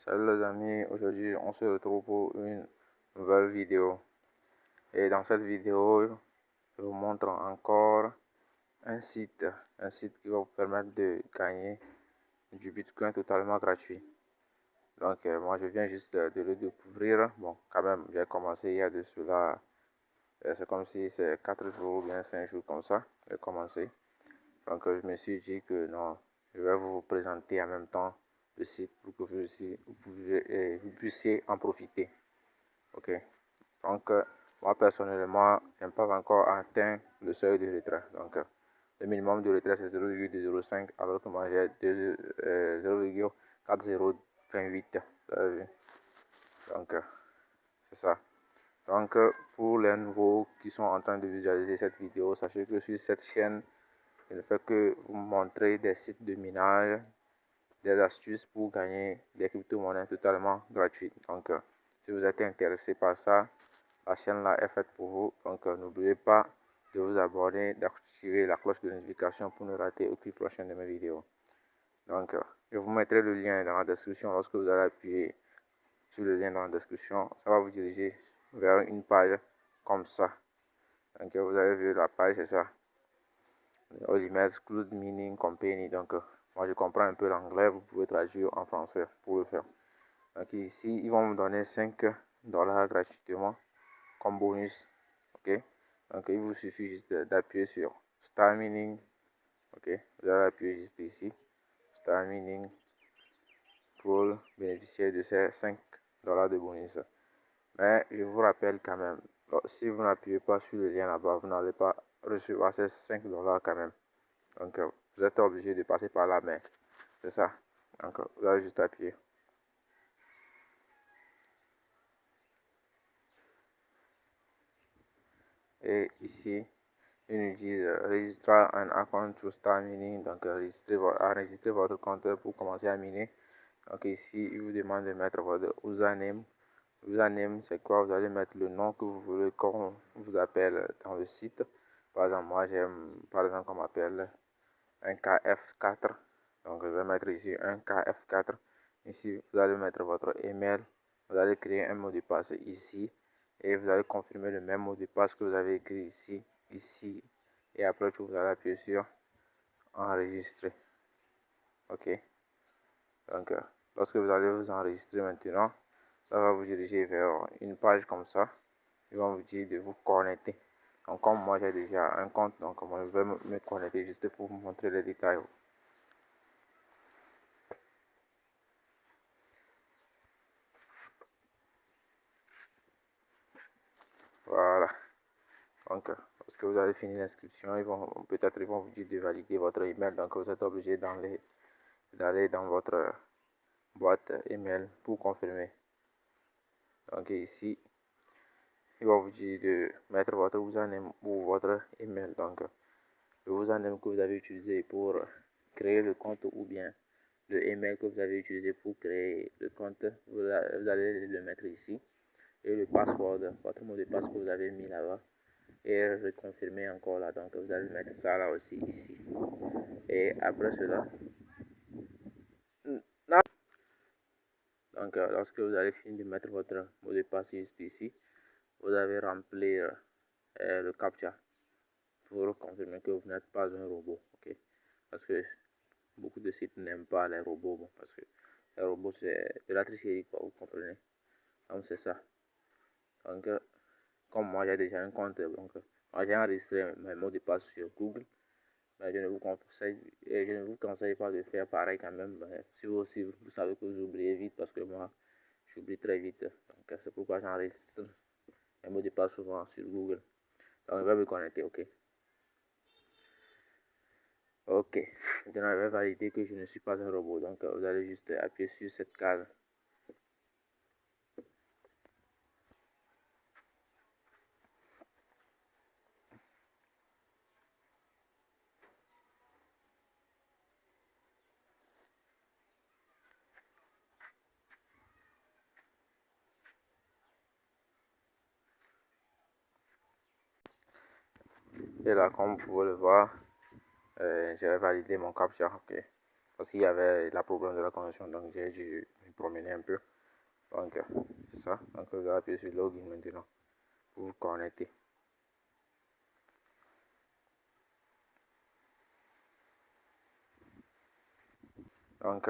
Salut les amis, aujourd'hui on se retrouve pour une nouvelle vidéo. Et dans cette vidéo, je vous montre encore un site qui va vous permettre de gagner du Bitcoin totalement gratuit. Donc moi je viens juste de le découvrir. Bon, quand même, j'ai commencé il y a de cela, c'est comme si c'est 4 jours ou bien 5 jours comme ça, j'ai commencé. Donc je me suis dit que non, je vais vous présenter en même temps le site pour que vous puissiez en profiter. Ok. Donc moi personnellement, je n'ai pas encore atteint le seuil de retrait. Donc le minimum de retrait c'est 0,05 alors que moi j'ai 0,4028. Donc c'est ça. Donc pour les nouveaux qui sont en train de visualiser cette vidéo, sachez que sur cette chaîne, je ne fais que vous montrer des sites de minage, des astuces pour gagner des crypto-monnaies totalement gratuites. Donc, si vous êtes intéressé par ça, la chaîne là est faite pour vous. Donc, n'oubliez pas de vous abonner, d'activer la cloche de notification pour ne rater aucune prochaine de mes vidéos. Donc, je vous mettrai le lien dans la description. Lorsque vous allez appuyer sur le lien dans la description, ça va vous diriger vers une page comme ça. Donc, vous avez vu la page, c'est ça. Olimez Cloud Mining Company. Donc, moi je comprends un peu l'anglais, vous pouvez traduire en français pour le faire. Donc, ici, ils vont me donner 5 dollars gratuitement comme bonus. Ok, donc il vous suffit juste d'appuyer sur Star Mining. Ok, vous allez appuyer juste ici, Star Mining, pour bénéficier de ces 5 dollars de bonus. Mais je vous rappelle quand même, si vous n'appuyez pas sur le lien là-bas, vous n'allez pas recevoir ces 5 dollars quand même. Donc, vous êtes obligé de passer par là, mais c'est ça. Donc, vous allez juste appuyer. Et ici, ils nous disent register un account to start mining. Donc, enregistrer votre compte pour commencer à miner. Donc, ici, il vous demande de mettre votre username. Username, c'est quoi? Vous allez mettre le nom que vous voulez qu'on vous appelle dans le site. Par exemple, moi, j'aime, par exemple, qu'on m'appelle un KF4. Donc, je vais mettre ici un KF4. Ici, vous allez mettre votre email. Vous allez créer un mot de passe ici. Et vous allez confirmer le même mot de passe que vous avez écrit ici, ici. Et après tout, vous allez appuyer sur enregistrer. OK. Donc, lorsque vous allez vous enregistrer maintenant, ça va vous diriger vers une page comme ça. Ils vont vous dire de vous connecter. Donc, comme moi j'ai déjà un compte, donc moi je vais me connecter juste pour vous montrer les détails. Voilà. Donc, lorsque vous avez fini l'inscription, peut-être ils vont vous dire de valider votre email. Donc, vous êtes obligé d'aller dans votre boîte email pour confirmer. Donc, ici, ils vont vous dire de mettre votre username ou votre email. Donc, le username que vous avez utilisé pour créer le compte ou bien le email que vous avez utilisé pour créer le compte, vous allez le mettre ici. Et le password, votre mot de passe que vous avez mis là-bas. Et reconfirmer encore là. Donc, vous allez mettre ça là aussi ici. Et après cela, donc lorsque vous avez fini de mettre votre mot de passe juste ici, vous allez remplir le captcha pour confirmer que vous n'êtes pas un robot. Ok, parce que beaucoup de sites n'aiment pas les robots. Bon, parce que les robots c'est de la tricherie, quoi, vous comprenez. Donc c'est ça. Donc comme moi j'ai déjà un compte, donc moi j'ai enregistré mes mots de passe sur Google. Mais je ne vous conseille pas de faire pareil quand même. Mais si vous aussi, vous savez que vous oubliez vite, parce que moi, j'oublie très vite. Donc, c'est pourquoi j'enregistre mes mots de passe souvent sur Google. Donc, je vais me connecter, ok. Ok. Maintenant, je vais valider que je ne suis pas un robot. Donc, vous allez juste appuyer sur cette case. Et là, comme vous pouvez le voir, j'ai validé mon captcha, ok. Parce qu'il y avait la problème de la connexion, donc j'ai dû promener un peu. Donc, c'est ça. Donc, vous allez appuyer sur Login maintenant pour vous connecter. Donc,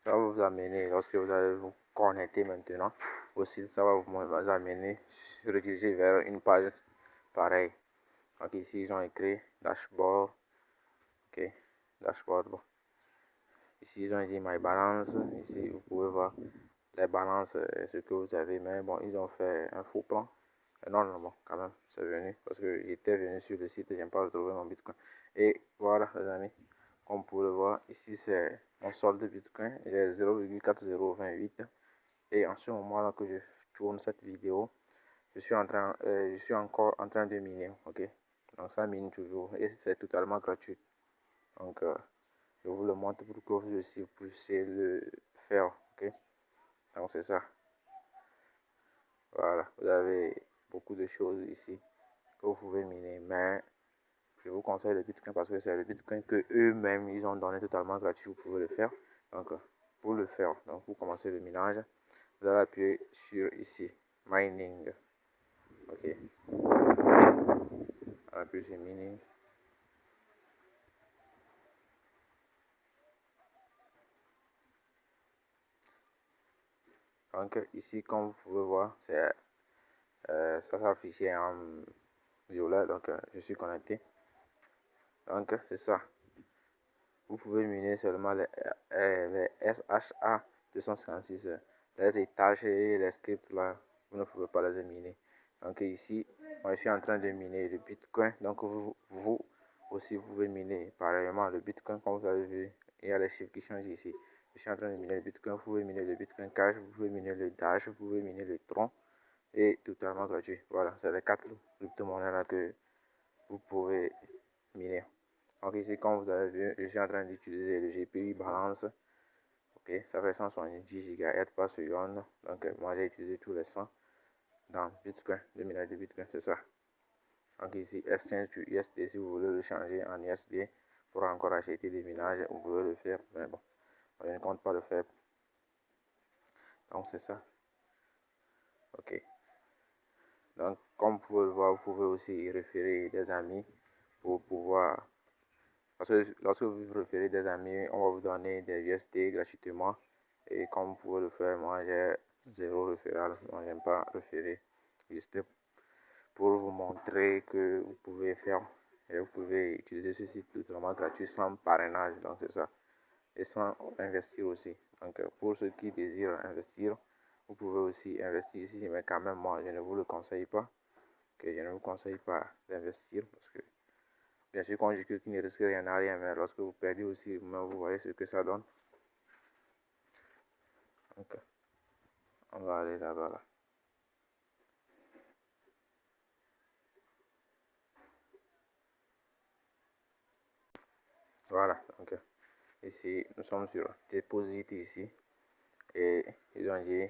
ça va vous amener, lorsque vous allez vous connecter maintenant, aussi, ça va vous amener, rediriger vers une page pareille. Donc, ici, ils ont écrit dashboard. Ok, dashboard. Bon. Ici, ils ont dit My Balance. Ici, vous pouvez voir les balances, ce que vous avez. Mais bon, ils ont fait un faux plan. Non, non, bon, quand même, c'est venu. Parce que j'étais venu sur le site et je n'ai pas retrouvé mon Bitcoin. Et voilà, les amis. Comme vous pouvez le voir, ici, c'est mon solde de Bitcoin. J'ai 0,4028. Et en ce moment-là que je tourne cette vidéo, je suis encore en train de miner. Ok, donc ça mine toujours. Et c'est totalement gratuit. Donc, je vous le montre pour que vous aussi puissiez le faire. Ok, donc c'est ça. Voilà, vous avez beaucoup de choses ici que vous pouvez miner, mais je vous conseille le Bitcoin parce que c'est le Bitcoin que eux-mêmes ils ont donné totalement gratuit. Vous pouvez le faire. Donc, pour le faire, donc vous commencez le minage, vous allez appuyer sur ici, mining. Ok, appuyer sur mining. Donc ici, comme vous pouvez voir, c'est ça s'affiche en violet. Donc je suis connecté. Donc c'est ça. Vous pouvez miner seulement les SHA 256. Les étages et les scripts là, vous ne pouvez pas les miner. Donc ici, moi je suis en train de miner le Bitcoin. Donc vous aussi, vous pouvez miner pareillement le Bitcoin comme vous avez vu. Il y a les chiffres qui changent ici. Je suis en train de miner le Bitcoin. Vous pouvez miner le Bitcoin Cash, vous pouvez miner le Dash, vous pouvez miner le Tron. Et totalement gratuit. Voilà, c'est les 4 crypto-monnaies là que vous pouvez miner. Donc ici, comme vous avez vu, je suis en train d'utiliser le GPU Balance. Ok, ça fait 170 GHz par seconde. Donc moi j'ai utilisé tous les 100 dans Bitcoin, 2000 de Bitcoin, c'est ça. Donc ici, exchange du USD, si vous voulez le changer en USD pour encore acheter des minages, vous pouvez le faire. Mais bon, je ne compte pas le faire. Donc c'est ça. Ok. Donc comme vous pouvez le voir, vous pouvez aussi y référer des amis pour pouvoir. Parce que lorsque vous référez des amis, on va vous donner des USD gratuitement. Et comme vous pouvez le faire, moi j'ai 0 référal. Moi j'aime pas référer. Juste pour vous montrer que vous pouvez faire et vous pouvez utiliser ce site totalement gratuit sans parrainage. Donc c'est ça. Et sans investir aussi. Donc pour ceux qui désirent investir, vous pouvez aussi investir ici. Mais quand même, moi je ne vous le conseille pas. Que je ne vous conseille pas d'investir parce que bien sûr, quand je dis que qui ne risque rien à rien, mais lorsque vous perdez aussi, vous voyez ce que ça donne. Donc, on va aller là-bas. Là. Voilà, donc ici, nous sommes sur Deposit ici. Et ils ont dit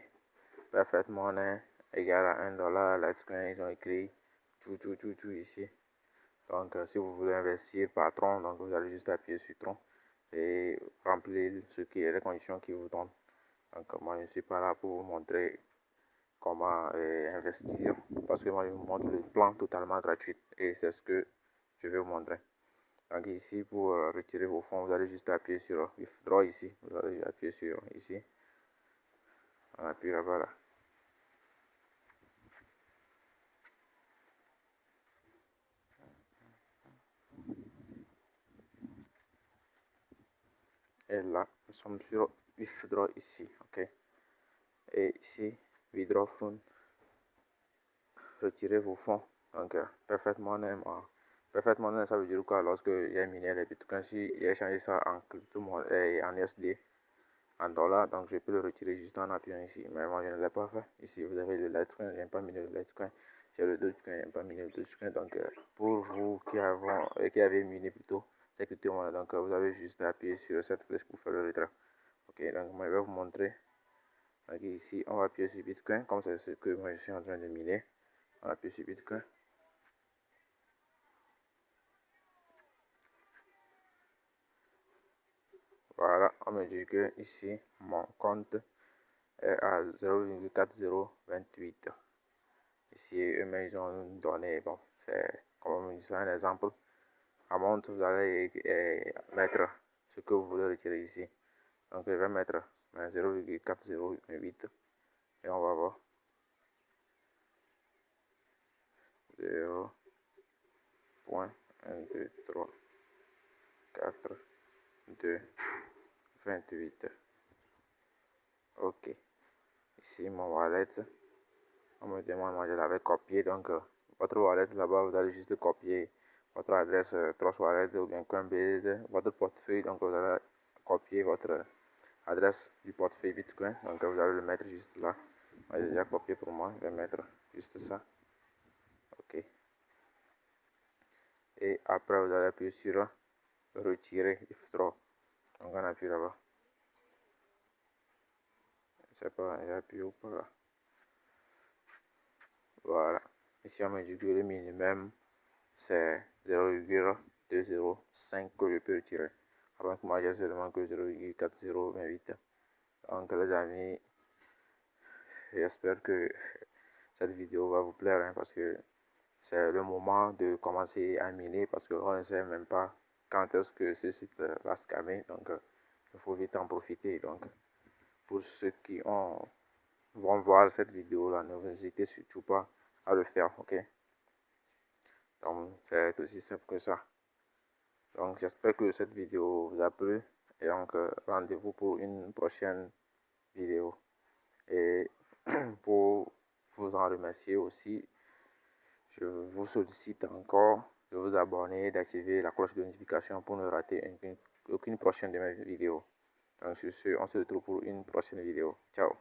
Perfect Money égale à $1. Litecoin, ils ont écrit tout ici. Donc, si vous voulez investir par Tron, donc vous allez juste appuyer sur Tron et remplir ce qui est les conditions qu'ils vous donnent. Donc, moi, je ne suis pas là pour vous montrer comment investir parce que moi je vous montre le plan totalement gratuit et c'est ce que je vais vous montrer. Donc ici pour retirer vos fonds, vous allez juste appuyer sur withdraw ici, vous allez appuyer sur ici, on appuie là-bas là. Et là nous sommes sur withdraw ici, ok. Et ici withdraw fund, retirer vos fonds. Donc Perfect Money, Perfect Money ça veut dire quoi? Lorsque j'ai miné les bitcoins, si j'ai changé ça en crypto et en USD en dollars, donc je peux le retirer juste en appuyant ici, mais moi je ne l'ai pas fait. Ici vous avez le Litecoin, je n'ai pas mis le Litecoin, j'ai le Dogecoin, je n'ai pas mis le Dogecoin. Donc pour vous qui avez miné plutôt c'est crypto-monnaie, donc vous avez juste à appuyer sur cette flèche pour faire le retrait. Ok, donc moi je vais vous montrer. Donc ici on va appuyer sur Bitcoin, comme c'est ce que moi je suis en train de miner. On appuie sur Bitcoin. Voilà, on me dit que ici mon compte est à 0,4028. Ici, eux-mêmes, ils ont donné, bon, c'est comme un exemple. À montre, vous allez mettre ce que vous voulez retirer ici. Donc, je vais mettre 0,4028 et on va voir. 0.1234228. Ok. Ici, mon wallet. On me demande, moi je l'avais copié. Donc, votre wallet là-bas, vous allez juste copier votre adresse Trust Wallet ou bien Coinbase, votre portefeuille. Donc, vous allez copier votre adresse du portefeuille Bitcoin. Donc, vous allez le mettre juste là. Moi, j'ai déjà copié pour moi. Je vais mettre juste ça. Ok. Et après, vous allez appuyer sur retirer withdraw. Donc, on appuie là-bas. Je sais pas, j'ai appuyé ou pas là. Voilà. Ici, on me dit que le minimum, c'est 0,205 que je peux retirer. Alors que moi, j'ai seulement que 0,4028. Donc, les amis, j'espère que cette vidéo va vous plaire hein, parce que c'est le moment de commencer à miner parce qu'on ne sait même pas quand est-ce que ce site va scammer. Donc, il faut vite en profiter. Donc, pour ceux qui vont voir cette vidéo là, ne hésitez surtout pas à le faire, ok? Donc, c'est aussi simple que ça. Donc, j'espère que cette vidéo vous a plu. Et donc, rendez-vous pour une prochaine vidéo. Et pour vous en remercier aussi, je vous sollicite encore de vous abonner, d'activer la cloche de notification pour ne rater aucune prochaine de mes vidéos. Donc, sur ce, on se retrouve pour une prochaine vidéo. Ciao!